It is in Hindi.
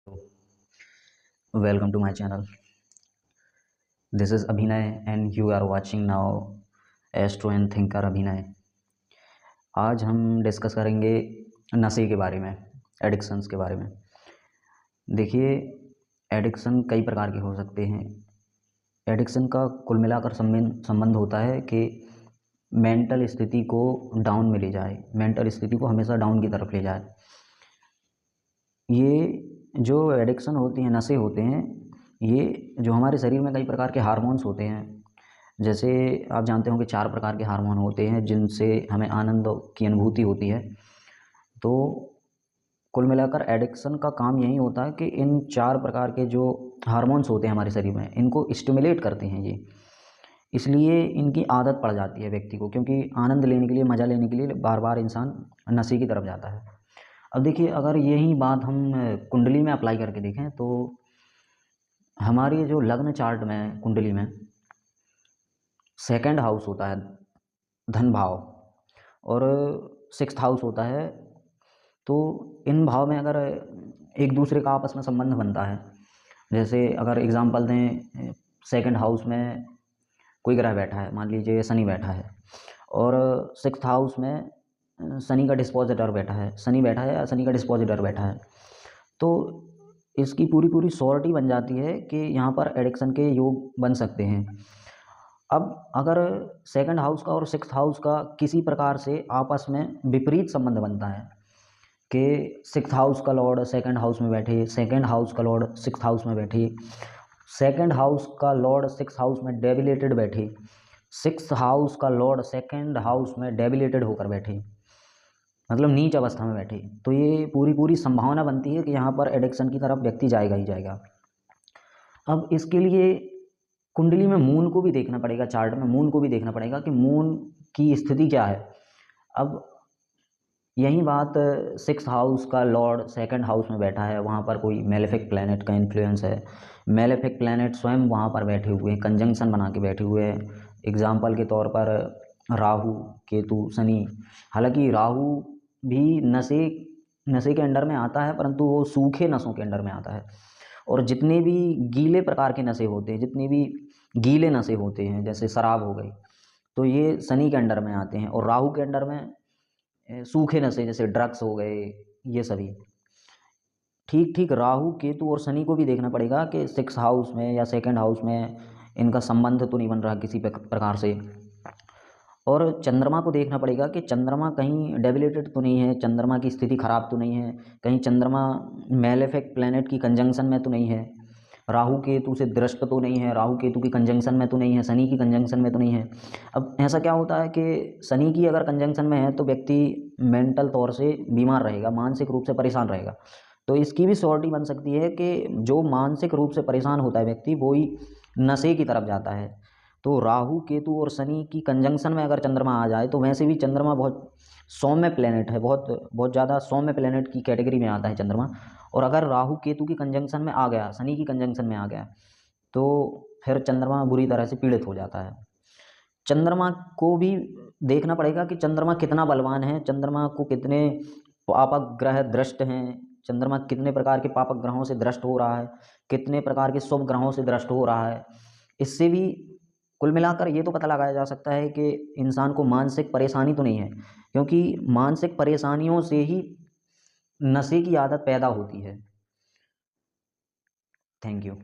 Welcome to my channel. This is Abhinay and you are watching now Astro and Thinker Abhinay. आज हम डिस्कस करेंगे नशे के बारे में, एडिक्शंस के बारे में। देखिए, एडिक्शन कई प्रकार के हो सकते हैं। एडिक्शन का कुल मिलाकर संबंध होता है कि मेंटल स्थिति को डाउन में ले जाए, मेंटल स्थिति को हमेशा डाउन की तरफ ले जाए। ये जो एडिक्शन होती हैं, नशे होते हैं, ये जो हमारे शरीर में कई प्रकार के हार्मोन्स होते हैं। जैसे आप जानते हो कि 4 प्रकार के हार्मोन होते हैं जिनसे हमें आनंद की अनुभूति होती है। तो कुल मिलाकर एडिक्शन का काम यही होता है कि इन 4 प्रकार के जो हार्मोन्स होते हैं हमारे शरीर में, इनको स्टिमुलेट करते हैं ये। इसलिए इनकी आदत पड़ जाती है व्यक्ति को, क्योंकि आनंद लेने के लिए, मज़ा लेने के लिए बार बार इंसान नशे की तरफ जाता है। अब देखिए, अगर यही बात हम कुंडली में अप्लाई करके देखें तो हमारी जो लग्न चार्ट में, कुंडली में 2nd हाउस होता है धन भाव और 6th हाउस होता है। तो इन भाव में अगर एक दूसरे का आपस में संबंध बनता है, जैसे अगर एग्जांपल दें, 2nd हाउस में कोई ग्रह बैठा है, मान लीजिए शनि बैठा है, और 6th हाउस में शनि का डिस्पोजिटर बैठा है, शनि बैठा है या शनि का डिस्पोजिटर बैठा है, तो इसकी पूरी श्योरिटी बन जाती है कि यहाँ पर एडिक्शन के योग बन सकते हैं। अब अगर 2nd हाउस का और 6th हाउस का किसी प्रकार से आपस में विपरीत संबंध बनता है कि 6th हाउस का लॉर्ड 2nd हाउस में बैठे, 2nd हाउस का लॉर्ड 6th हाउस में बैठे, 2nd हाउस का लॉर्ड 6th हाउस में डेबिलेटेड बैठे, 6th हाउस का लॉर्ड 2nd हाउस में डेबिलेटेड होकर बैठे, मतलब नीच अवस्था में बैठे, तो ये पूरी संभावना बनती है कि यहाँ पर एडिक्शन की तरफ व्यक्ति जाएगा ही जाएगा। अब इसके लिए कुंडली में मून को भी देखना पड़ेगा, चार्ट में मून को भी देखना पड़ेगा कि मून की स्थिति क्या है। अब यही बात 6th हाउस का लॉर्ड 2nd हाउस में बैठा है, वहाँ पर कोई मेलेफिक प्लैनेट का इन्फ्लुएंस है, मेलेफिक प्लैनेट स्वयं वहाँ पर बैठे हुए हैं, कंजंक्शन बना के बैठे हुए हैं। एग्जाम्पल के तौर पर राहु, केतु, शनि। हालांकि राहु भी नशे के अंडर में आता है, परंतु वो सूखे नशों के अंडर में आता है। और जितने भी गीले प्रकार के नशे होते हैं, जितने भी गीले नशे होते हैं, जैसे शराब हो गई, तो ये शनि के अंडर में आते हैं। और राहु के अंडर में सूखे नशे जैसे ड्रग्स हो गए, ये सभी। ठीक राहु, केतु और शनि को भी देखना पड़ेगा कि 6th हाउस में या 2nd हाउस में इनका संबंध तो नहीं बन रहा किसी प्रकार से। और चंद्रमा को देखना पड़ेगा कि चंद्रमा कहीं डेबिलेटेड तो नहीं है, चंद्रमा की स्थिति खराब तो नहीं है, कहीं चंद्रमा मेलेफिक प्लैनेट की कंजंक्शन में तो नहीं है, राहु केतु से दृष्ट तो नहीं है, राहु केतु की कंजंक्शन में तो नहीं है, शनि की कंजंक्शन में तो नहीं है। अब ऐसा क्या होता है कि शनि की अगर कंजंक्शन में है तो व्यक्ति मेंटल तौर से बीमार रहेगा, मानसिक रूप से परेशान रहेगा। तो इसकी भी श्योरिटी बन सकती है कि जो मानसिक रूप से परेशान होता है व्यक्ति, वो ही नशे की तरफ जाता है। तो राहु, केतु और शनि की कंजंक्शन में अगर चंद्रमा आ जाए, तो वैसे भी चंद्रमा बहुत सौम्य प्लेनेट है, बहुत ज़्यादा सौम्य प्लेनेट की कैटेगरी में आता है चंद्रमा। और अगर राहु केतु की कंजंक्शन में आ गया, शनि की कंजंक्शन में आ गया, तो फिर चंद्रमा बुरी तरह से पीड़ित हो जाता है। चंद्रमा को भी देखना पड़ेगा कि चंद्रमा कितना बलवान है, चंद्रमा को कितने पापक ग्रह दृष्ट हैं, चंद्रमा कितने प्रकार के पापक ग्रहों से दृष्ट हो रहा है, कितने प्रकार के शुभ ग्रहों से दृष्ट हो रहा है। इससे भी कुल मिलाकर ये तो पता लगाया जा सकता है कि इंसान को मानसिक परेशानी तो नहीं है, क्योंकि मानसिक परेशानियों से ही नशे की आदत पैदा होती है। Thank you.